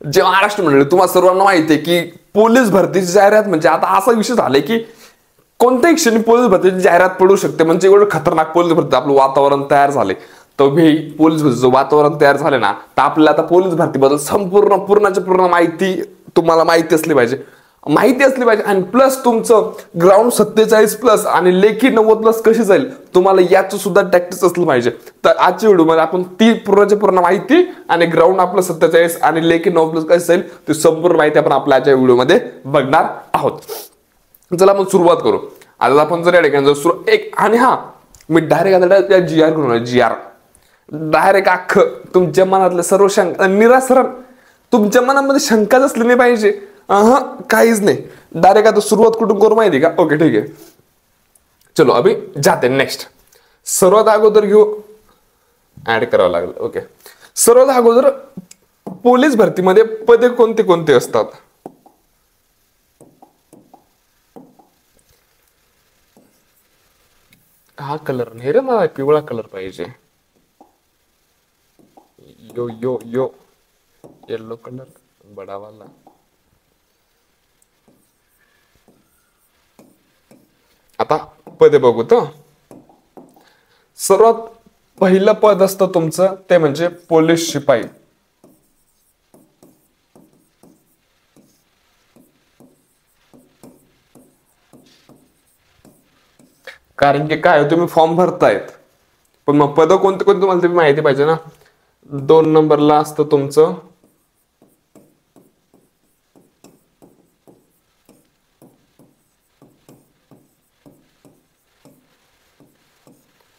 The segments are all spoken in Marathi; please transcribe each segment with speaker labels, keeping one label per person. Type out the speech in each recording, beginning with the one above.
Speaker 1: जे महाराष्ट्र मंडळी, तुम्हाला सर्वांना माहिती आहे की पोलीस भरतीची जाहिरात म्हणजे आता असा विषय झालाय की कोणत्याही क्षणी पोलीस भरतीची जाहिरात पडू शकते. म्हणजे एवढं खतरनाक पोलीस भरती आपलं वातावरण तयार झाले. तर हे पोलीस भरतीचं वातावरण तयार झाले ना, तर आपल्याला आता पोलीस भरतीबद्दल संपूर्ण पूर्ण माहिती तुम्हाला माहिती असली पाहिजे आणि प्लस तुमचं ग्राउंड 47+ आणि लेखी 90+ कशी जाईल तुम्हाला याचं सुद्धा टॅक्टिस असलं पाहिजे. तर आजच्या व्हिडिओमध्ये आपण ती पूर्ण माहिती आणि ग्राउंड आपलं 47 आणि लेखी 90+ कशी जाईल ती संपूर्ण माहिती आपण आपल्या आजच्या व्हिडिओमध्ये बघणार आहोत. चला आपण सुरुवात करू. आता आपण जर या ठिकाणी एक आणि हा मी डायरेक्ट GR करून GR डायरेक्ट अख्खं तुमच्या मनातलं सर्व शंका निरासरण, तुमच्या मनामध्ये शंकाच असली नाही पाहिजे. काहीच नाही. डायरेक्ट आता सुरुवात कुठून करू माहिती का? ओके ठीक आहे, चलो अभी जाते नेक्स्ट. सर्वात अगोदर घेऊ, ऍड करावं लागलं. ओके, सर्वात अगोदर पोलीस भरतीमध्ये पदे कोणते कोणते असतात? हा कलर नाही रे, मला पिवळा कलर पाहिजे. यो यो यो येलो कलर बडावाला. आता पदे बघू. तर सर्वात पहिलं पद असतं तुमचं ते म्हणजे पोलीस शिपाई. कारण की काय, तुम्ही फॉर्म भरतायत पण मग पद कोणते कोणते तुम्हाला तुम्ही माहिती पाहिजे ना. 2 नंबरला असतं तुमचं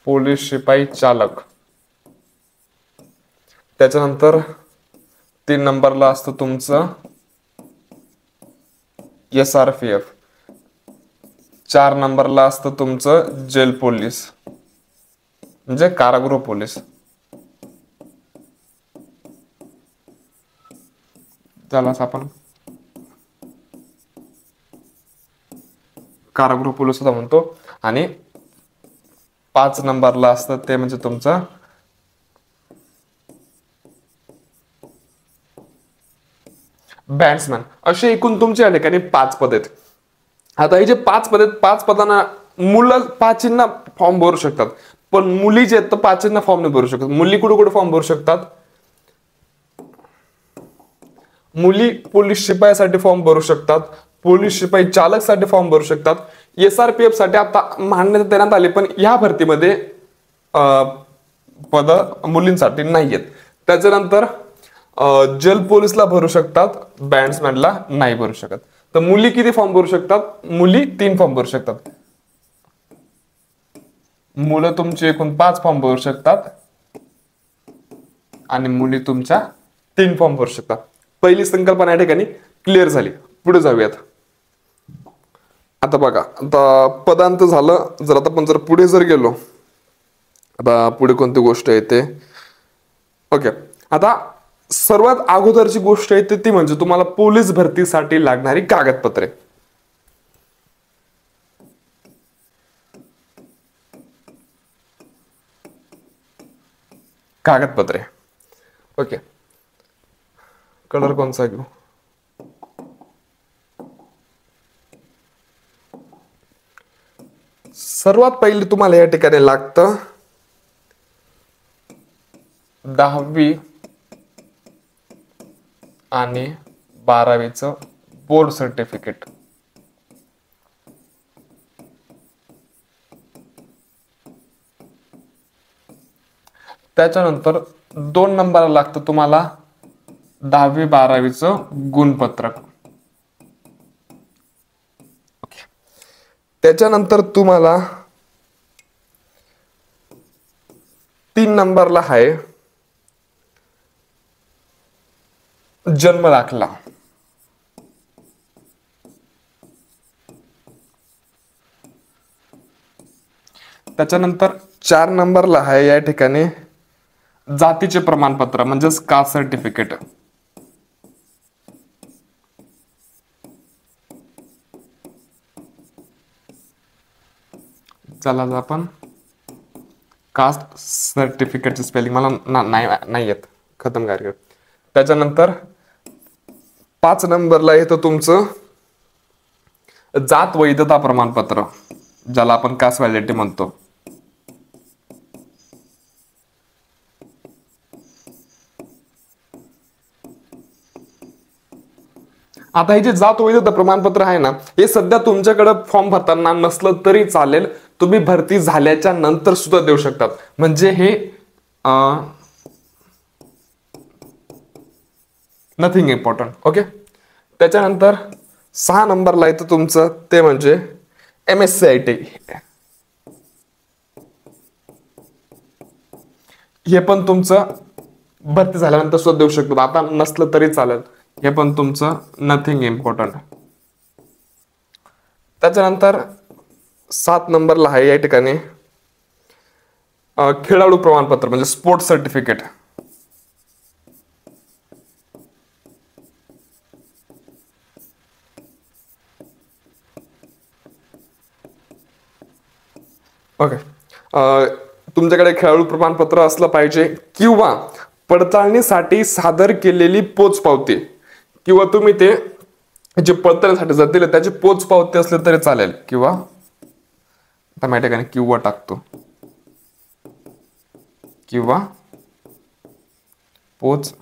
Speaker 1: पोलीस शिपाई चालक. त्याच्यानंतर 3 नंबरला असतं तुमचं SRPF. 4 नंबरला असतं तुमचं जेल पोलीस म्हणजे कारागृह पोलीस. त्याला आपण कारागृह पोलीस सुद्धा म्हणतो. आणि 5 नंबरला असतं ते म्हणजे तुमचं बॅट्समॅन. असे एकूण तुमच्या या ठिकाणी 5 पद आहेत. आता हे जे 5 पद आहेत, 5 पदांना मुलं 5 फॉर्म भरू शकतात, पण मुली जे आहेत तर 5 फॉर्म नाही भरू शकत. मुली कुठे कुठे फॉर्म भरू शकतात? मुली पोलीस शिपाईसाठी फॉर्म भरू शकतात, पोलीस शिपाई चालक साठी फॉर्म भरू शकतात. SRPF साठी आता मान्यता देण्यात आली, पण या भरतीमध्ये पद मुलींसाठी नाही आहेत. त्याच्यानंतर जेल पोलीसला भरू शकतात, बॅट्समॅनला नाही भरू शकत. तर मुली किती फॉर्म भरू शकतात? मुली 3 फॉर्म भरू शकतात. मुलं तुमचे एकूण 5 फॉर्म भरू शकतात आणि मुली तुमच्या 3 फॉर्म भरू शकतात. पहिली संकल्पना या ठिकाणी क्लिअर झाली. पुढे जाऊयात. आता बघा, आता पदांत झालं. जर आता आपण पुढे गेलो, आता पुढे कोणती गोष्ट येते? ओके, आता सर्वात अगोदरची गोष्ट येते ती म्हणजे तुम्हाला पोलीस भरतीसाठी लागणारी कागदपत्रे. ओके, कलर कोणचा घेऊ? सर्वात पहिले तुम्हाला या ठिकाणी लागतं 10वी आणि 12वीचं बोर्ड सर्टिफिकेट. त्याच्यानंतर 2 नंबरला लागतं तुम्हाला 10वी 12वीचं गुणपत्रक. त्याच्यानंतर तुम्हाला 3 नंबरला आहे जन्म दाखला. त्याच्यानंतर 4 नंबरला आहे या ठिकाणी जातीचे प्रमाणपत्र म्हणजेच कास्ट सर्टिफिकेट. चला आपण कास्ट सर्टिफिकेटचे स्पेलिंग मला नाही येत, खतम कार्य. त्याच्यानंतर 5 नंबरला येतं तुमचं जात वैधता प्रमाणपत्र, ज्याला आपण कास्ट व्हॅलिडिटी म्हणतो. आता हे जे जात वैधता प्रमाणपत्र आहे ना, हे सध्या तुमच्याकडे फॉर्म भरताना नसलं तरी चालेल, तुम्ही भरती झाल्याच्या नंतर सुद्धा देऊ शकतात. म्हणजे हे नथिंग इम्पॉर्टंट. ओके. त्याच्यानंतर 6 नंबरला येतं तुमचं ते म्हणजे MSc ITI. हे पण तुमचं भरती झाल्यानंतर सुद्धा देऊ शकतो, आता नसलं तरी चालेल. हे पण तुमचं नथिंग इम्पॉर्टंट. त्याच्यानंतर 7 नंबरला आहे या ठिकाणी खेळाडू प्रमाणपत्र म्हणजे स्पोर्ट्स सर्टिफिकेट. ओके. तुमच्याकडे खेळाडू प्रमाणपत्र असलं पाहिजे किंवा पडताळणीसाठी सादर केलेली पोचपावती, किंवा तुम्ही ते जे पडताळणीसाठी जर दिले त्याची पोचपावती असले तरी चालेल. किंवा आता माहिती आहे का, किंवा टाकतो, किंवा पोच.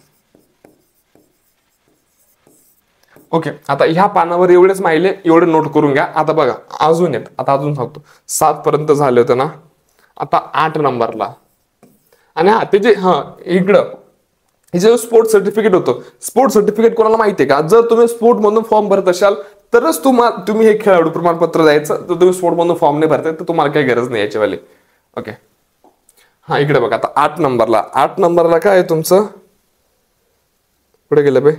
Speaker 1: ओके. आता ह्या पानावर एवढेच माहिले, एवढे नोट करून घ्या. आता बघा अजून येत, आता अजून सांगतो. 7 पर्यंत झाले होते ना, आता 8 नंबरला. आणि हा ते जे इकडं हे जे स्पोर्ट्स सर्टिफिकेट होतं, स्पोर्ट्स सर्टिफिकेट कोणाला माहितीये का, जर तुम्ही स्पोर्ट मधून फॉर्म भरत असाल तरच तुम्ही हे खेळाडू प्रमाणपत्र द्यायचं. जर तुम्ही स्पोर्ट मधून फॉर्म नाही भरताय तर तुम्हाला काही गरज नाही याची वाली. ओके. हा इकडे बघा आता 8 नंबरला काय आहे तुमचं, कुठे गेलं बे,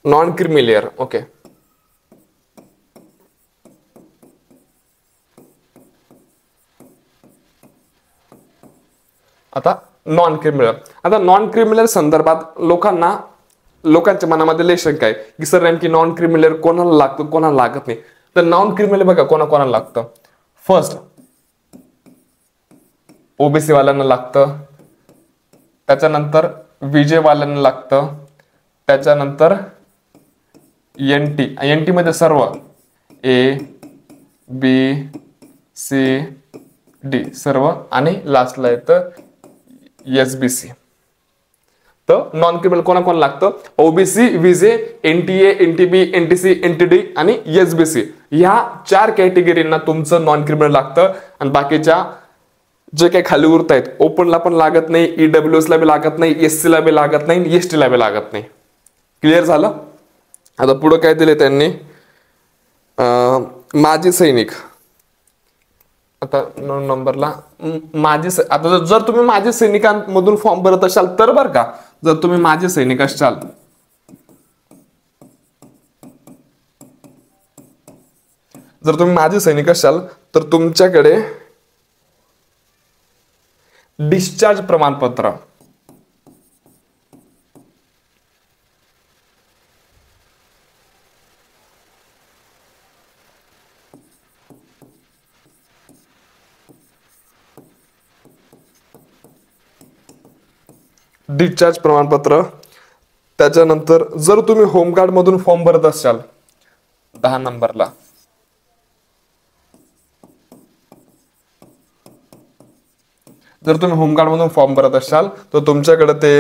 Speaker 1: नॉन क्रिमिलियर. ओके. आता नॉन क्रिमिनल, आता नॉन क्रिमिनल संदर्भात लोकांच्या मनामध्ये लय शंका आहे की सर नेमकी नॉन क्रिमिनल कोणाला लागतं कोणाला लागत नाही. तर नॉन क्रिमिनल बघा कोणाला लागतं. फर्स्ट ओबीसी वाल्यांना लागतं, त्याच्यानंतर विजे वाल्यांना लागतं, त्याच्यानंतर एनटी मध्ये सर्व A B C D सर्व, आणि लास्टला येतं SBC. तर नॉन क्रिमिनल कोणाला लागतं, OBC, विजे, NTA, NTB, NTC, NTD आणि SBC. ह्या 4 कॅटेगरीना तुमचं नॉन क्रिमिनल लागतं. आणि बाकीच्या जे काही खाली उरत आहेत, ओपनला पण लागत नाही, EWS ला बी लागत नाही, SC ला बी लागत नाही, ST ला बी लागत नाही. क्लिअर झालं. आता पुढे काय दिले त्यांनी, माजी सैनिक. आता 9 नंबरला आता जर तुम्ही माजी सैनिकांमधून फॉर्म भरत असाल तर बरं का, जर तुम्ही माजी सैनिक असाल तर तुमच्याकडे डिस्चार्ज प्रमाणपत्र, डिस्चार्ज प्रमाणपत्र. त्याच्यानंतर जर तुम्ही होमगार्ड मधून फॉर्म भरत असाल 10 नंबरला, जर तुम्ही होमगार्ड मधून फॉर्म भरत असाल तर तुमच्याकडे ते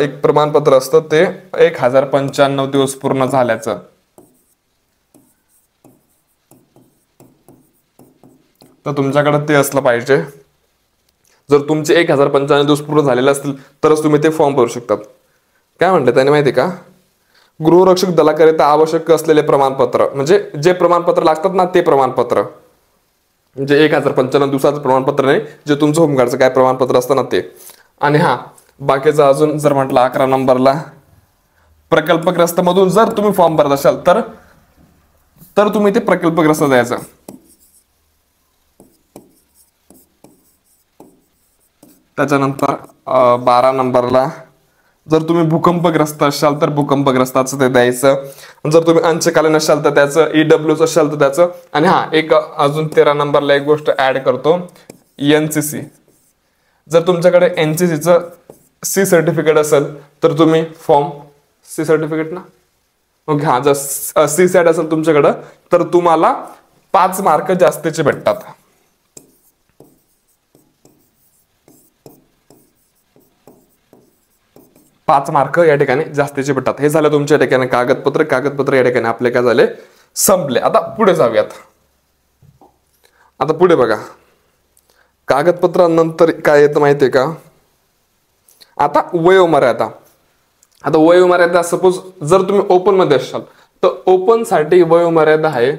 Speaker 1: एक प्रमाणपत्र असतं, ते 1095 दिवस पूर्ण झाल्याचं. तर तुमच्याकडे ते असलं पाहिजे. जर तुमचे 1095 दिवस पूर्ण झालेले असतील तरच तुम्ही ते फॉर्म भरू शकतात. काय म्हणतात त्याने माहिती का, गृहरक्षक दलाकरिता आवश्यक असलेले प्रमाणपत्र, म्हणजे जे प्रमाणपत्र लागतात ना ते प्रमाणपत्र, म्हणजे 1095 दिवसाचं प्रमाणपत्र नाही, जे तुमचं होमगार्डचं काय प्रमाणपत्र असतं ना ते. आणि हा बाकीचं अजून जर म्हटलं 11 नंबरला प्रकल्पग्रस्त मधून जर तुम्ही फॉर्म भरत असाल तर तुम्ही ते प्रकल्पग्रस्त द्यायचं. त्याच्यानंतर 12 नंबरला जर तुम्ही भूकंपग्रस्त असाल तर भूकंपग्रस्ताचं ते द्यायचं. जर तुम्ही अंशकालीन असाल तर त्याचं, EWS असाल तर त्याचं. आणि हा एक अजून 13 नंबरला एक गोष्ट ऍड करतो, NCC. जर तुमच्याकडे NCCचं C सर्टिफिकेट असेल तर तुम्ही फॉर्म सी सर्टिफिकेट ना. ओके, हा, जर सी सॅट असेल तुमच्याकडं तर तुम्हाला 5 मार्क जास्तीचे भेटतात. 5 मार्क या ठिकाणी जास्तीचे भेटतात. हे झालं तुमच्या ठिकाणी कागदपत्र या ठिकाणी आपले काय झाले, संपले. आता पुढे जाऊयात. आता पुढे बघा, कागदपत्रानंतर काय येतं माहितीये का, आता वयोमर्यादा. आता वयोमर्यादा सपोज जर तुम्ही ओपन मध्ये असाल तर ओपन साठी वयोमर्यादा आहे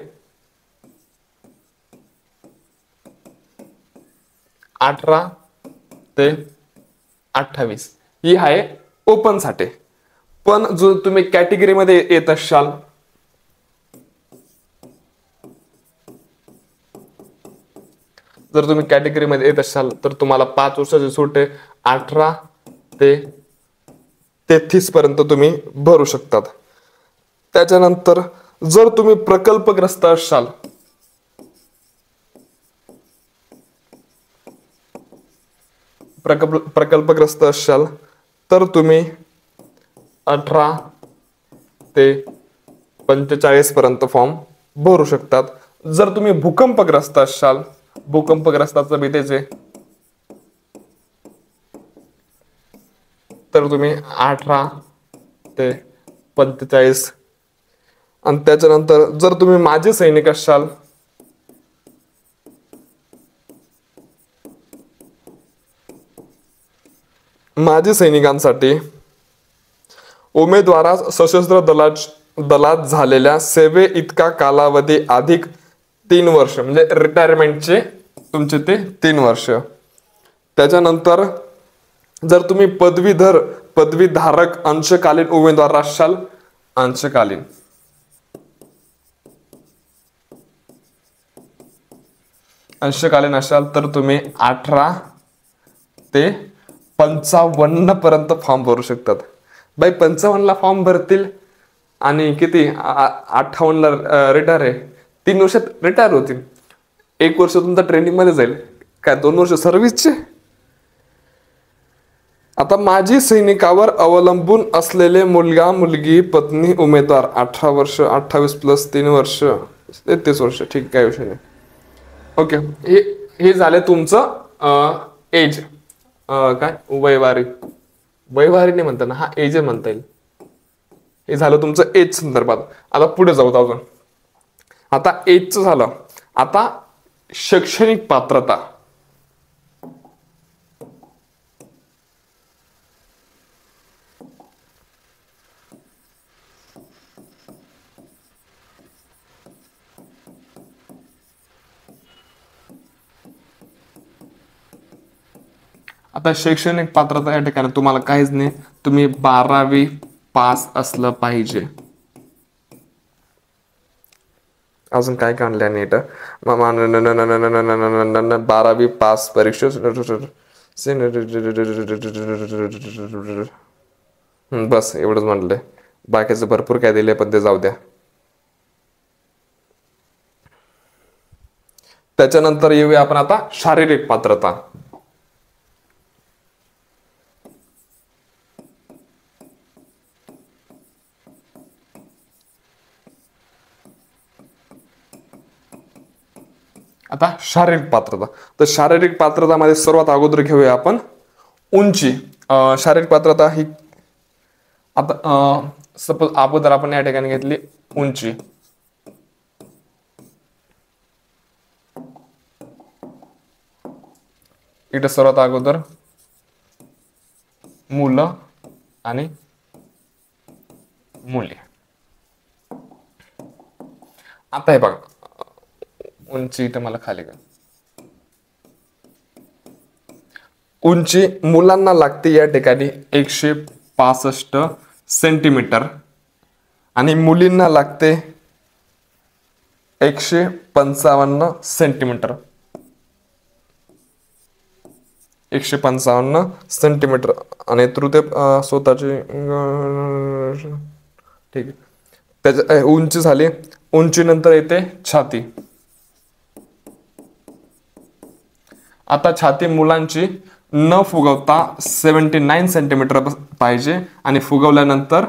Speaker 1: 18 ते 28, ही आहे ओपन साठी. पण जो तुम्ही कॅटेगरी मध्ये येत असाल, जर तुम्ही कॅटेगरी मध्ये येत असाल तर तुम्हाला 5 वर्षाची सूट आहे. 18 ते 33 पर्यंत तुम्ही भरू शकतात. त्याच्यानंतर जर तुम्ही प्रकल्पग्रस्त असाल, प्रकल्पग्रस्त असाल तर तुम्ही 18 ते 45 पर्यंत फॉर्म भरू शकतात. जर तुम्ही भूकंपग्रस्त असाल, भूकंपग्रस्ताचं भीतीचे, तर तुम्ही 18 ते 45. आणि त्याच्यानंतर जर तुम्ही माजी सैनिक असाल, माजी सैनिकांसाठी उमेदवारास सशस्त्र दलात झालेल्या सेवे इतका कालावधी अधिक 3 वर्ष, म्हणजे रिटायरमेंटचे तुमचे ते 3 वर्ष. त्याच्यानंतर जर तुम्ही पदवीधारक अंशकालीन उमेदवार असाल, अंशकालीन असाल तर तुम्ही 18 ते 55 पर्यंत फॉर्म भरू शकतात. बाई 55 ला फॉर्म भरतील आणि किती 58 ला रिटायर आहे, 3 वर्षात रिटायर होतील. 1 वर्ष तुमचा ट्रेनिंग मध्ये जाईल, काय 2 वर्ष सर्व्हिसचे. आता माजी सैनिकावर अवलंबून असलेले मुलगा मुलगी पत्नी उमेदवार 18 वर्ष, 28 प्लस 3 वर्ष 33 वर्ष. ठीक, काय विषय नाही. ओके, हे झाले तुमचं एज, काय वयवारी नाही म्हणता ना, हा एज म्हणता येईल. हे झालं तुमचं एज संदर्भात. आता पुढे जाऊ अजून. आता एजचं झालं. आता शैक्षणिक पात्रता. आता शैक्षणिक पात्रता या ठिकाणी तुम्हाला काहीच नाही, तुम्ही 12वी पास असलं पाहिजे. अजून काय काढलं नीट, 12वी पास परीक्षा बस एवढंच म्हणलंय. बाकीचं भरपूर काय दिले पण ते जाऊ द्या. त्याच्यानंतर येऊया आपण आता शारीरिक पात्रता. आता शारीरिक पात्रता. तर शारीरिक पात्रतामध्ये सर्वात अगोदर घेऊया आपण उंची. शारीरिक पात्रता ही आता सपोज अगोदर आपण या ठिकाणी घेतली उंची. इथे सर्वात अगोदर मुलं आणि मुली. आता हे बघा, उंची इथे मला खाली का, उंची मुलांना लागते या ठिकाणी 165 सेंटीमीटर आणि मुलींना लागते 155 सेंटीमीटर. 155 सेंटीमीटर आणि तृतीय स्वतःची. ठीक आहे, त्याच्या उंची झाली. उंचीनंतर येते छाती. आता छाती मुलांची न फुगवता 79 सेंटीमीटर पाहिजे आणि फुगवल्यानंतर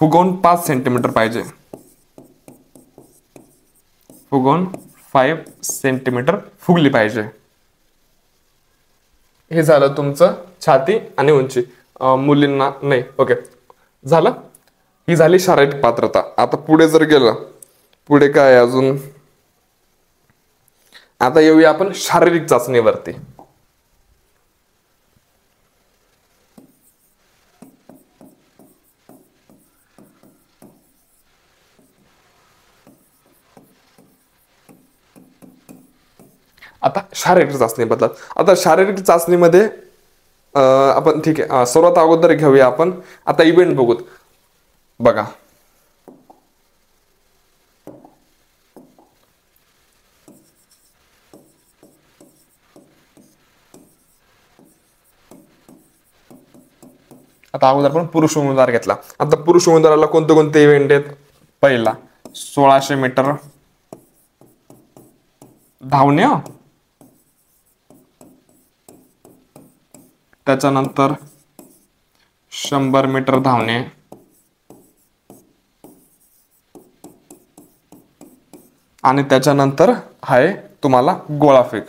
Speaker 1: फुगवून 5 सेंटीमीटर पाहिजे, फुगवून 5 सेंटीमीटर फुगली पाहिजे. हे झालं तुमचं छाती आणि उंची. मुलींना नाही. ओके, झालं. ही झाली शारीरिक पात्रता. आता पुढे जर गेलं, पुढे काय अजून, आता येऊया आपण शारीरिक चाचणीवरती. आता शारीरिक चाचणी बद्दल. आता शारीरिक चाचणीमध्ये आपण ठीक आहे, सर्वात अगोदर घेऊया आपण आता इव्हेंट बघूत. बघा, आता अगोदर आपण पुरुष उमेदवार घेतला. आता पुरुष उमेदवाराला कोणते कोणते इव्हेंट आहेत? पहिला 1600 मीटर धावणे, त्याच्यानंतर 100 मीटर धावणे, आणि त्याच्यानंतर आहे तुम्हाला गोळाफेक.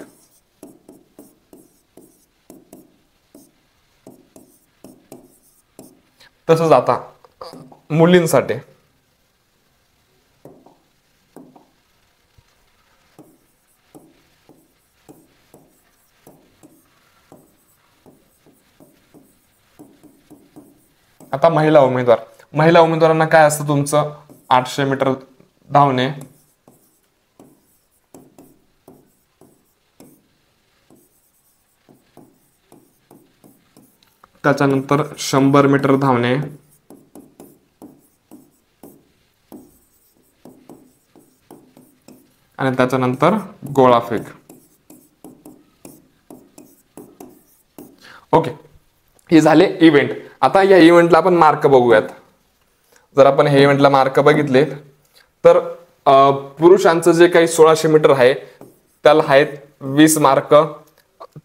Speaker 1: तसंच आता मुलींसाठी आता महिला उमेदवारांना काय असतं तुमचं? 800 मीटर धावणे, त्याच्यानंतर 100 मीटर धावणे, आणि त्याच्यानंतर गोळाफेक. ओके, हे झाले इव्हेंट. आता या इव्हेंटला आपण मार्क बघूयात. जर आपण हे इव्हेंटला मार्क बघितले तर पुरुषांचं जे काही 1600 मीटर आहे त्याला आहेत 20 मार्क,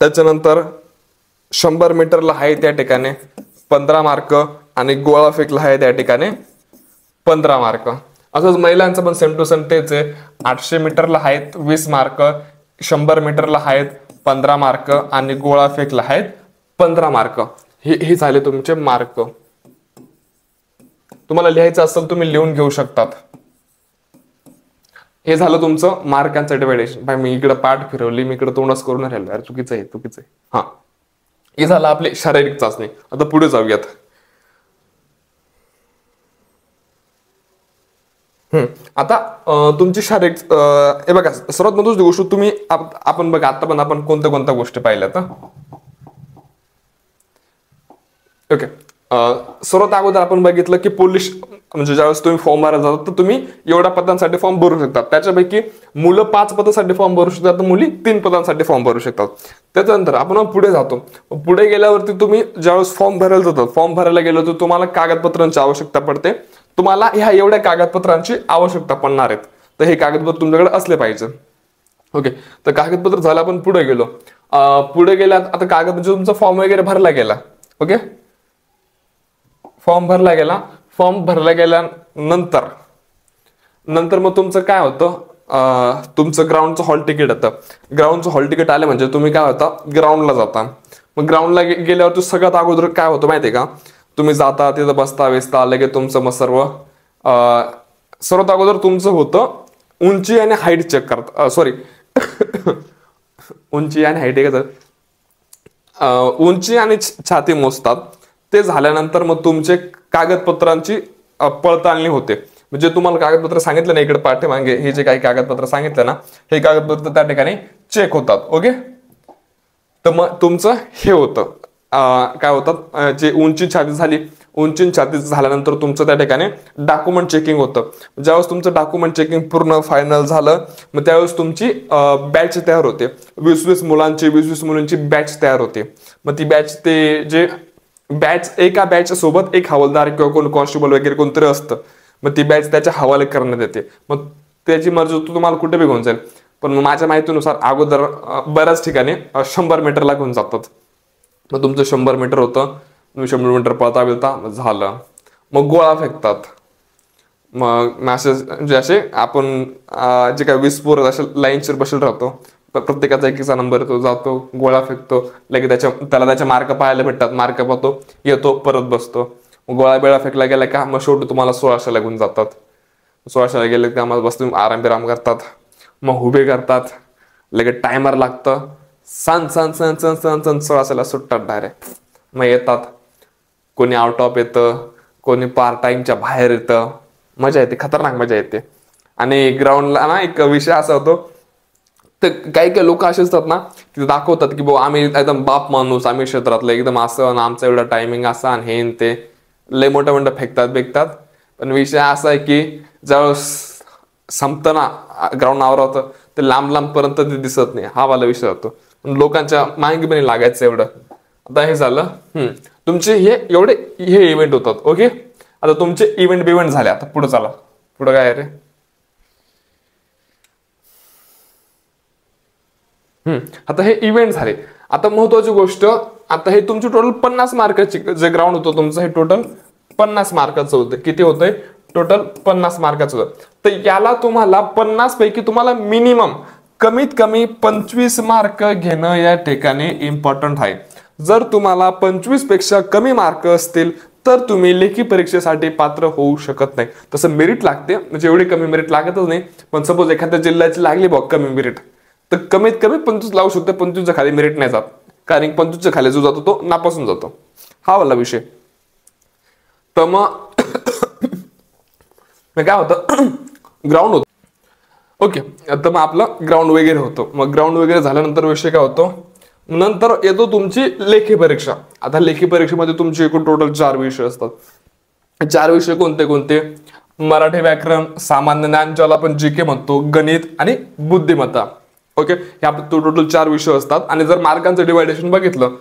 Speaker 1: त्याच्यानंतर 100 मीटरला आहे त्या ठिकाणी 15 मार्क, आणि गोळाफेकला आहे त्या ठिकाणी 15 मार्क. असंच महिलांचं पण सेम टू सेम तेच आहे. 800 मीटरला आहेत 20 मार्क, 100 मीटरला आहेत 15 मार्क, आणि गोळाफेकला आहेत 15 मार्क. हे झाले तुमचे मार्क. तुम्हाला लिहायचं असेल तुम्ही लिहून घेऊ शकतात. हे झालं तुमचं मार्कांचं डिव्हायडेशन. भाई मी इकडे पाठ फिरवली, मी इकडे तोंडच करून राहिलो यार, चुकीचं आहे. हा, हे झालं आपली शारीरिक चाचणी. आता पुढे जाऊयात. आता तुमची शारीरिक हे बघा, सर्वात महत्त्वाची गोष्ट तुम्ही आपण बघा आता पण आपण कोणत्या गोष्टी पाहिल्यात. ओके, सर्वात अगोदर आपण बघितलं की पोलीस म्हणजे ज्यावेळेस तुम्ही फॉर्म भरायला जातात तर तुम्ही एवढ्या पदांसाठी फॉर्म भरू शकतात. त्याच्यापैकी मुलं 5 पदांसाठी फॉर्म भरू शकतात, मुली 3 पदांसाठी फॉर्म भरू शकतात. त्याच्यानंतर आपण पुढे जातो. पुढे गेल्यावरती तुम्ही ज्यावेळेस फॉर्म भरायला जातात, फॉर्म भरायला गेलो तर तुम्हाला कागदपत्रांची आवश्यकता पडते. तुम्हाला ह्या एवढ्या कागदपत्रांची आवश्यकता पडणार आहेत, तर हे कागदपत्र तुमच्याकडे असले पाहिजे. ओके, तर कागदपत्र झालं. आपण पुढे गेलो. पुढे गेल्यात आता कागद म्हणजे तुमचा फॉर्म वगैरे भरला गेला. ओके, फॉर्म भरला गेल्यानंतर मग तुमचं काय होतं? तुमचं ग्राउंडचं हॉल तिकीट येतं. ग्राउंडचं हॉल तिकीट आले म्हणजे तुम्ही काय होता? ग्राउंडला जाता. मग ग्राउंडला गेल्यावर सगळ्यात अगोदर काय होतं माहितीये का? तुम्ही जाता, तिथं बसता वेसता, लगेच तुमचं मग सर्वात अगोदर तुमचं होतं उंची आणि हाईट चेक करता. सॉरी उंची आणि हाईट एकच, उंची आणि छाती मोजतात. ते झाल्यानंतर मग तुमचे कागदपत्रांची पडताळणी होते. म्हणजे तुम्हाला कागदपत्र सांगितलं ना इकडे पाठीमागे, हे जे काही कागदपत्र सांगितलं ना, हे कागदपत्र त्या ठिकाणी चेक होतात. ओके, तर मग तुमचं हे होतं काय होतात? जे उंची छाती झाली, उंची छाती झाल्यानंतर तुमचं त्या ठिकाणी डॉक्युमेंट चेकिंग होतं. ज्यावेळेस तुमचं डॉक्युमेंट चेकिंग पूर्ण फायनल झालं मग त्यावेळेस तुमची बॅच तयार होते. 20-20 मुलांची 20-20 मुलींची बॅच तयार होते. मग ती बॅच ते जे बॅच एका बॅच सोबत एक हवालदार किंवा कोण कॉन्स्टेबल वगैरे कोणतरी असतं. मग ती बॅच त्याच्या हवाले करण्यात येते. मग त्याची मर्जी तुम्हाला कुठे बी घेऊन जाईल. पण माझ्या माहितीनुसार अगोदर बऱ्याच ठिकाणी 100 मीटरला घेऊन जातात. मग तुमचं 100 मीटर होतं, तुम्ही 100 मीटर पळता बिळता झालं. मग गोळा फेकतात. मग मॅसेज म्हणजे असे आपण जे काय 20 पोरं असे लाईनशीर बसेल राहतो, प्रत्येकाचा एकीचा नंबर येतो, जातो, गोळा फेकतो, लगेच त्याला त्याचे मार्क पाहायला भेटतात, मार्क पाहतो, येतो, परत बसतो. गोळा बेळा फेकला गेला का मग शेवटी तुम्हाला 1600 लागून जातात. 1600 गेले का मग बस तुम्ही आराम बिराम करतात, मग उभे करतात, लगेच टायमर लागतं, सन सन सन सन सन सन 1600 सुटतात डायरेक्ट. मग येतात, कोणी आउट ऑफ येतं, कोणी पार्ट टाइमच्या बाहेर येतं, मजा येते, खतरनाक मजा येते. आणि ग्राउंडला ना एक विषय असा होतो, तर काही काही लोक असे असतात ना, तिथे दाखवतात की भाऊ आम्ही एकदम बाप माणूस, आम्ही क्षेत्रातलं एकदम असं आणि आमचं एवढं टायमिंग असं आणि हे ते लय मोठं मोठं फेकतात. पण विषय असा आहे की ज्यावेळेस संपतं ना ग्राउंड आवरतं, ते लांब लांब पर्यंत ते दिसत नाही, हा वाला विषय होतो. लोकांच्या मागे पण लागायचं एवढं. आता हे झालं तुमचे हे इव्हेंट होतात. ओके, आता तुमचे इव्हेंट झाले, आता पुढे चला. पुढे काय रे? आता हे इव्हेंट झाले. आता महत्वाची गोष्ट, आता हे तुमची टोटल 50 मार्काची जे ग्राउंड होतं तुमचं, हे टोटल 50 मार्काचं होतं. किती होतंय? टोटल 50 मार्काचं होतं. तर याला तुम्हाला 50 पैकी तुम्हाला मिनिमम कमीत कमी 25 मार्क घेणं या ठिकाणी इम्पॉर्टंट आहे. जर तुम्हाला 25 पेक्षा कमी मार्क असतील तर तुम्ही लेखी परीक्षेसाठी पात्र होऊ शकत नाही. तसं मेरिट लागते, म्हणजे एवढी कमी मेरिट लागतच नाही. पण सपोज एखाद्या जिल्ह्याची लागली बघ कमी मेरिट, तर कमीत कमी 25 लावू शकतो. 25च्या खाली मेरिट नाही जात, कारण 25च्या खाली जो जातो तो नापासून जातो, हा वाला विषय. तर मग काय होतं, ग्राउंड होतं. ओके, तर मग आपलं ग्राउंड वगैरे होतं. मग ग्राउंड वगैरे झाल्यानंतर विषय काय होतो, नंतर येतो तुमची लेखी परीक्षा. आता लेखी परीक्षेमध्ये तुमचे एकूण टोटल 4 विषय असतात. 4 विषय कोणते कोणते? मराठी व्याकरण, सामान्य ज्ञान ज्याला आपण जीके म्हणतो, गणित आणि बुद्धिमत्ता. ओके, हे आपले टोटल 4 विषय असतात. आणि जर मार्कांचं डिवायडेशन बघितलं,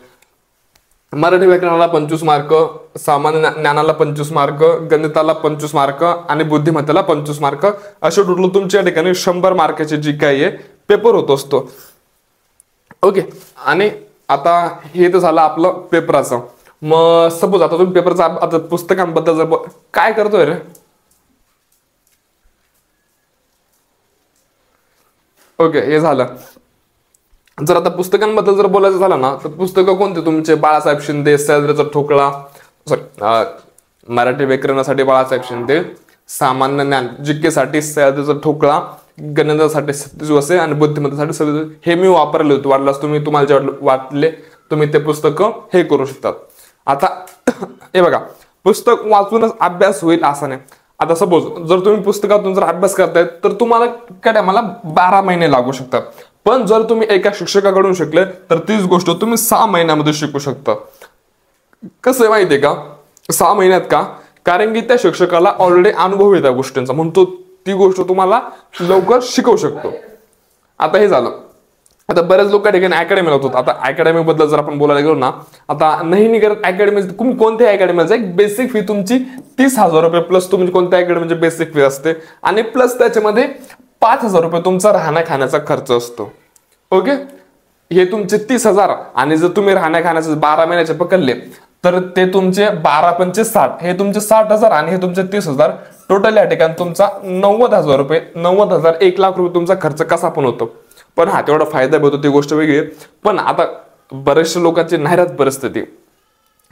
Speaker 1: मराठी व्याकरणाला 25 मार्क, सामान्य ज्ञानाला 25 मार्क, गणिताला 25 मार्क आणि बुद्धिमत्तेला 25 मार्क, असे टोटल तुमच्या ठिकाणी 100 मार्काचे जी काही आहे पेपर होत असतो. ओके, आणि आता हे तर झालं आपलं पेपराचं. मग सपोज आता तुम्ही पेपरचा आता पुस्तकांबद्दल जर काय करतोय रे, ओके हे झालं. जर आता पुस्तकांबद्दल जर बोलायचं झालं ना, तर पुस्तकं कोणते तुमचे? बाळासाहेब शिंदे, सह्याद्रीचा ठोकळा, मराठी व्याकरणासाठी बाळासाहेब शिंदे, सामान्य ज्ञान जीकेसाठी सह्याद्रीचा ठोकळा, गणितासाठी सतीश वसे आणि बुद्धिमत्तेसाठी हे मी वापरले होते. वाटल्यास तुम्हाला जे वाटले तुम्ही ते पुस्तकं हे करू शकतात. आता हे बघा, पुस्तक वाचूनच अभ्यास होईल असं नाही. आता सपोज जर तुम्ही पुस्तकातून जर अभ्यास करताय तर तुम्हाला काय टायमाला 12 महिने लागू शकतात. पण जर तुम्ही एका शिक्षकाकडून शिकले तर तीच गोष्ट तुम्ही 6 महिन्यामध्ये शिकू शकता. कसं आहे माहितीये का? 6 महिन्यात का? कारण की त्या शिक्षकाला ऑलरेडी अनुभव आहे त्या गोष्टींचा, म्हणून तो ती गोष्ट तुम्हाला लवकर शिकवू शकतो. आता हे झालं. आता बरेच लोक ठिकाणी अकॅडमी लावतात. आता अकॅडमी बद्दल जर आपण बोलायला गेलो ना, आता नाही करत अकॅडमी, तुम्ही कोणत्या अकॅडमीचा एक बेसिक फी तुमची 30,000 रुपये प्लस तुम्ही कोणत्या अकॅडमीची बेसिक फी असते, आणि प्लस त्याच्यामध्ये 5,000 रुपये तुमचा राहण्या खाण्याचा खर्च असतो. ओके, हे तुमचे 30,000. आणि जर तुम्ही राहण्या खाण्याचे 12 महिन्याचे पकडले तर ते तुमचे 12 पंचे 60, हे तुमचे 60,000 आणि हे तुमचे 30,000. टोटल या ठिकाणी तुमचा 90,000 रुपये, 90,000 1 लाख रुपये तुमचा खर्च कसा पण होतो. पण हा तेवढा फायदा होतो ती गोष्ट वेगळी आहे. पण आता बरेचशा लोकांची नाही राहत परिस्थिती.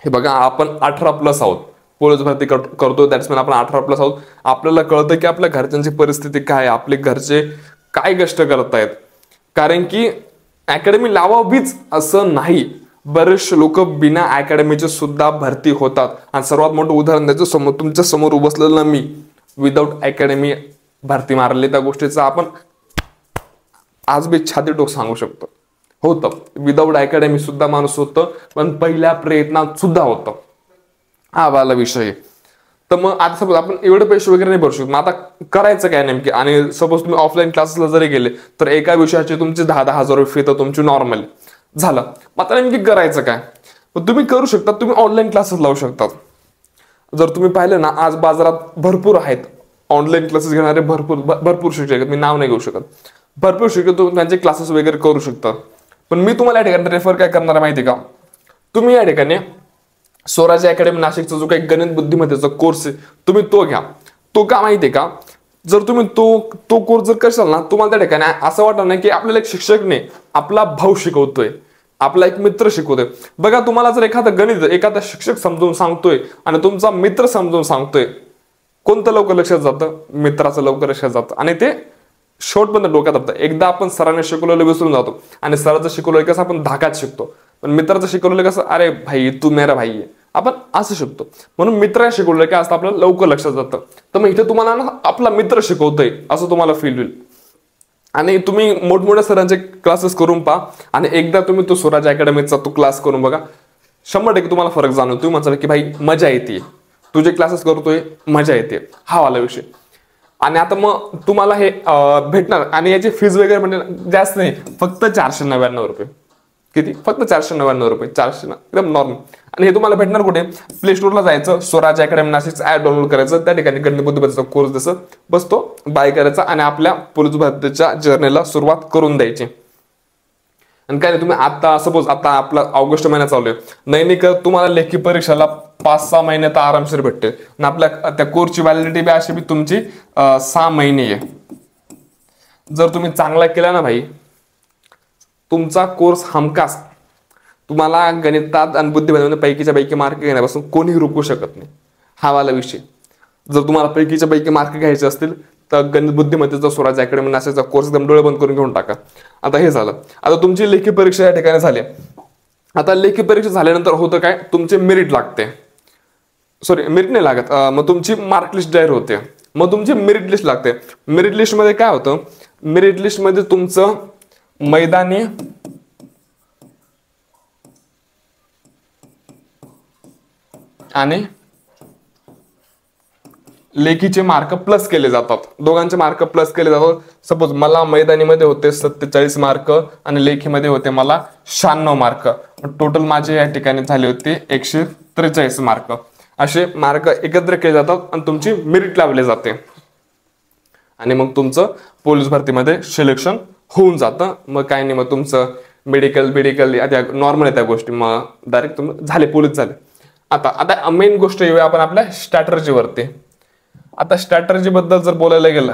Speaker 1: हे बघा, आपण 18+ आहोत, पोलीस भरती करतो, दॅट्समॅन आपण 18+ आहोत. आपल्याला कळतं की आपल्या घरच्यांची परिस्थिती काय, आपले घरचे काय कष्ट करतायत. कारण की अकॅडमी लावावीच असं नाही, बरेचसे लोक बिना अकॅडमीचे सुद्धा भरती होतात. आणि सर्वात मोठं उदाहरण द्यायचं समोर तुमच्या समोर बसलेलं मी, विदाऊट अकॅडमी भरती मारली. त्या गोष्टीचा आपण आज बी छाती टोक सांगू शकतो, होतं विदाऊट अकॅडमी सुद्धा माणूस होतं, पण पहिल्या प्रयत्नात सुद्धा होतं. हा वाला विषय. तर मग आता सपोज आपण एवढे पैसे वगैरे नाही भरू शकतो. मग आता करायचं काय नेमके? आणि सपोज तुम्ही ऑफलाईन क्लासेसला जरी गेले तर एका विषयाचे तुमचे 10,000 रुपये फी तर तुमची नॉर्मल झालं. मग आता नेमकी करायचं काय? तुम्ही करू शकता, तुम्ही ऑनलाईन क्लासेस लावू शकता. जर तुम्ही पाहिलं ना, आज बाजारात भरपूर आहेत ऑनलाईन क्लासेस घेणारे, भरपूर शिक्षक, मी नाव नाही घेऊ शकत, भरपूर शिक्षक त्यांचे क्लासेस वगैरे करू शकतात. पण मी तुम्हाला या ठिकाणी रेफर काय करणार माहिती का? तुम्ही या ठिकाणी स्वराज अकॅडमी नाशिकचा जो काही गणित बुद्धिमत्तेचा कोर्स आहे तुम्ही तो घ्या. तो का माहितीये का, जर तुम्ही तो कोर्स जर करशाल ना, तुम्हाला त्या ठिकाणी असं वाटणार नाही की आपल्याला एक शिक्षक नाही, आपला भाऊ शिकवतोय, आपला एक मित्र शिकवतोय. बघा तुम्हाला जर एखादं गणित एखादा शिक्षक समजून सांगतोय आणि तुमचा मित्र समजून सांगतोय, कोणतं लवकर लक्षात जातं? मित्राचं लवकर लक्षात जातं आणि ते शेवटपर्यंत डोक्यात राहतं. एकदा आपण सरांनी शिकवलेलं विसरून जातो आणि सरांचं शिकवलेलं कसं आपण धाकात शिकतो, पण मित्राचं शिकवलेलं कसं, अरे भाई तू मेरा भाई आहे, आपण असं शिकतो. म्हणून मित्राने शिकवलं की असं आपल्याला लवकर लक्षात जातं. तर मग इथे तुम्हाला ना आपला मित्र शिकवतोय असं तुम्हाला फील होईल. आणि तुम्ही मोठमोठ्या सरांचे क्लासेस करून पहा आणि एकदा तुम्ही तो स्वराज अकॅडमीचा तो क्लास करून बघा, 100% तुम्हाला फरक जाणवतो. तुम्ही म्हणता की भाई मजा येते, तुझे क्लासेस करतोय मजा येते, हा वाला विषय. आणि आता मग तुम्हाला हे भेटणार. आणि याची फीज वगैरे म्हणजे जास्त नाही, फक्त 499 रुपये. किती? फक्त 499 रुपये. 400 एकदम नॉर्मल. आणि हे तुम्हाला भेटणार कुठे? प्ले स्टोरला जायचं, स्वराज अकॅडमी नाशिकचं ऍप डाउनलोड करायचं, त्या ठिकाणी गणित बुद्धिमत्तेचा कोर्स दिसत बस तो बाय करायचा आणि आपल्या पोलीस भरतीच्या जर्नीला सुरुवात करून द्यायची. आणि काय नाही, तुम्ही आता सपोज आता आपला ऑगस्ट महिना चालू आहे, नैनिक तुम्हाला लेखी परीक्षेला 5-6 महिने तर आरामशीर भेटते. आणि आपल्या त्या कोर्सची व्हॅलिडिटी बी अशी बी तुमची 6 महिने आहे. जर तुम्ही चांगला केला ना भाई, तुमचा कोर्स हमखास तुम्हाला गणितात आणि बुद्धिमत्तेमध्ये पैकीच्या पैकी मार्क घेण्यापासून कोणी रोखू शकत नाही, हा वाला विषय. जर तुम्हाला पैकीच्या पैकी मार्क घ्यायचे असतील तर गणित बुद्धिमत्तेचा स्वराज अकॅडमी नाशिकचा कोर्स एकदम डोळे बंद करून घेऊन टाका. आता हे झालं. आता तुमची लेखी परीक्षा या ठिकाणी झाली. आता लेखी परीक्षा झाल्यानंतर होतं काय, तुमचे मेरिट लागते, सॉरी मेरिट नाही लागत, मग तुमची मार्क लिस्ट जाहीर होते. मग तुमची मेरिट लिस्ट लागते. मेरिट लिस्ट मध्ये काय होतं, मेरिट लिस्ट मध्ये तुमचं मैदानी आणि लेखीचे मार्क प्लस केले जातात, दोघांचे मार्क प्लस केले जातात. सपोज मला मैदानीमध्ये होते 47 मार्क आणि लेखीमध्ये होते मला 96 मार्क, टोटल माझे या ठिकाणी झाले होते 143 मार्क. असे मार्क एकत्र केले जातात आणि तुमची मेरिट लावली जाते आणि मग तुमचं पोलीस भरतीमध्ये सिलेक्शन होऊन जातं. मग काय नाही, मग तुमचं मेडिकल नॉर्मल आहे त्या गोष्टी, मग डायरेक्ट तुम्ही झाले, पोलीस झाले. आता मेन गोष्ट येऊया आपण आपल्या स्ट्रॅटर्जीवरती. आता स्ट्रॅटर्जी बद्दल जर बोलायला गेलं,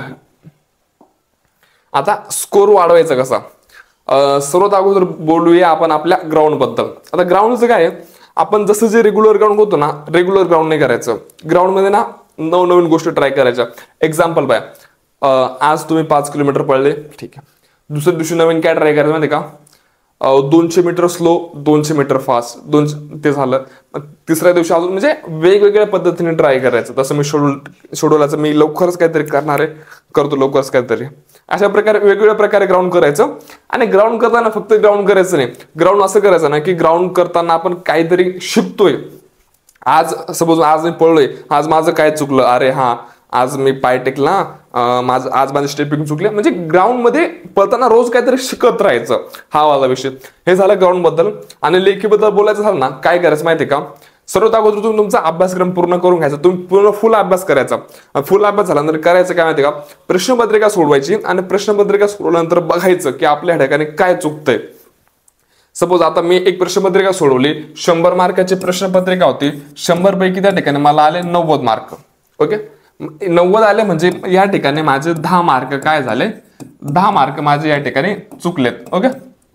Speaker 1: आता स्कोर वाढवायचा कसा, सर्वात अगोदर बोलूया आपण आपल्या ग्राउंड बद्दल. आता ग्राउंडचं काय आहे, आपण जसं जे रेग्युलर ग्राउंड होतो ना, रेग्युलर ग्राउंड नाही करायचं. ग्राउंड मध्ये ना नवनवीन गोष्टी ट्राय करायच्या. एक्झाम्पल बाय, आज तुम्ही 5 किलोमीटर पळले, ठीक आहे. दुसऱ्या दिवशी नवीन काय ट्राय करायचं माहिती का, 200 मीटर स्लो, 200 मीटर फास्ट, ते झालं. तिसऱ्या दिवशी अजून म्हणजे वेगवेगळ्या पद्धतीने ट्राय करायचं. तसं मी शेड्यूलाचं मी लवकरच काहीतरी करणार आहे, करतो लवकरच काहीतरी. अशा प्रकारे वेगवेगळ्या प्रकारे ग्राउंड करायचं. आणि ग्राउंड करताना फक्त ग्राउंड करायचं नाही, ग्राउंड असं करायचं ना की ग्राउंड करताना आपण काहीतरी शिकतोय. आज सपोज आज मी पळलोय, आज माझं काय चुकलं, अरे हा आज मी पाय टेकला, आज माझे स्टेपिंग चुकले. म्हणजे ग्राउंड मध्ये पळताना रोज काहीतरी शिकत राहायचं, हा वाला विषय. हे झालं ग्राउंड बद्दल. आणि लेखीबद्दल बोलायचं झालं ना, काय करायचं माहितीये का, सर्वात अगोदर तुम्ही तुमचा अभ्यासक्रम पूर्ण करून घ्यायचा. तुम्ही पूर्ण फुल अभ्यास करायचा. फुल अभ्यास झाल्यानंतर करायचं काय माहितीये का, प्रश्नपत्रिका सोडवायची आणि प्रश्नपत्रिका सोडवल्यानंतर बघायचं की आपल्या ठिकाणी काय चुकतंय. सपोज आता मी एक प्रश्नपत्रिका सोडवली, 100 मार्काची प्रश्नपत्रिका होती, 100 पैकी त्या ठिकाणी मला आले 90 मार्क. ओके, 90 आले म्हणजे या ठिकाणी माझे 10 मार्क काय झाले, 10 मार्क माझे या ठिकाणी चुकलेत. Okay,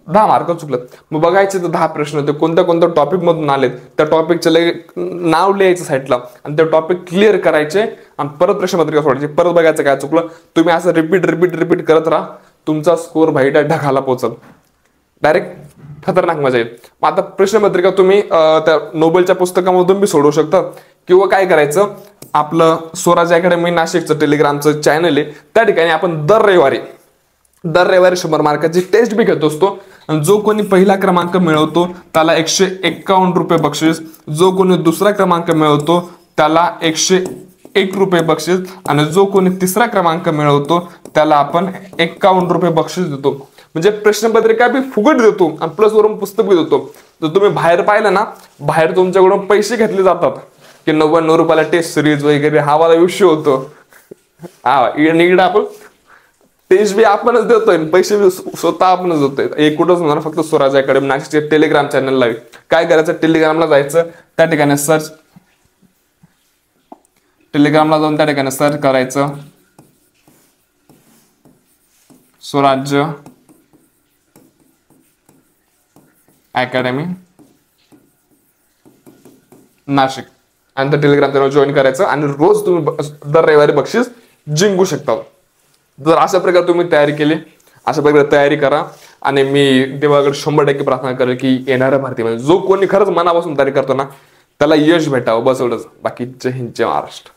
Speaker 1: 10 mark चुकलेत. मग बघायचे तर 10 प्रश्न होते, कोणत्या कोणत्या टॉपिक मधून आलेत, त्या टॉपिकचे नाव लिहायचं साईडला आणि ते टॉपिक क्लिअर करायचे आणि परत प्रश्नपत्रिका सोडायची, परत बघायचं काय चुकलं. तुम्ही असं रिपीट करत राहा, तुमचा स्कोर भाई ढगाला पोहोचल, डायरेक्ट खतरनाक मजा येईल. मग आता प्रश्नपत्रिका तुम्ही त्या नोबेलच्या पुस्तकामधून बी सोडवू शकता किंवा काय करायचं, आपलं स्वराज अकॅडमी नाशिकचं टेलिग्रामचं चॅनल आहे, त्या ठिकाणी आपण दर रविवारी 100 मार्काची टेस्ट बी घेत असतो. आणि जो कोणी पहिला क्रमांक मिळवतो त्याला 151 रुपये बक्षीस, जो कोणी दुसरा क्रमांक मिळवतो त्याला 101 रुपये बक्षीस आणि जो कोणी तिसरा क्रमांक मिळवतो त्याला आपण 51 रुपये बक्षीस देतो. म्हणजे प्रश्नपत्रिका बी फुकट देतो आणि प्लस वरून पुस्तक बी देतो. जर तुम्ही बाहेर पाहिलं ना, बाहेर तुमच्याकडून पैसे घेतले जातात की 99 रुपयाला टेस्ट सिरीज वगैरे, हा वाला विषय होतो. हा इकडे आपण टेस्ट बी आपणच देतोय, पैसे बी स्वतः आपणच देतोय. एक कुठंच होणार, फक्त स्वराज अकॅडमी नाशिकचे टेलिग्राम चॅनलला. काय करायचं, टेलिग्रामला जायचं, त्या ठिकाणी टेलिग्रामला जाऊन त्या ठिकाणी सर्च करायचं स्वराज्य अकॅडमी नाशिक आणि त्या टेलिग्राम चॅनल जॉईन करायचं आणि रोज तुम्ही दर रविवारी बक्षीस जिंकू शकता. जर अशा प्रकारे तुम्ही तयारी केली, अशा प्रकारे तयारी करा आणि मी देवाकडे 100% प्रार्थना करेल की येणाऱ्या भरतीमध्ये जो कोणी खरंच मनापासून तयारी करतो ना त्याला यश भेटावं, बस एवढंच. बाकी जय हिंद, जय महाराष्ट्र.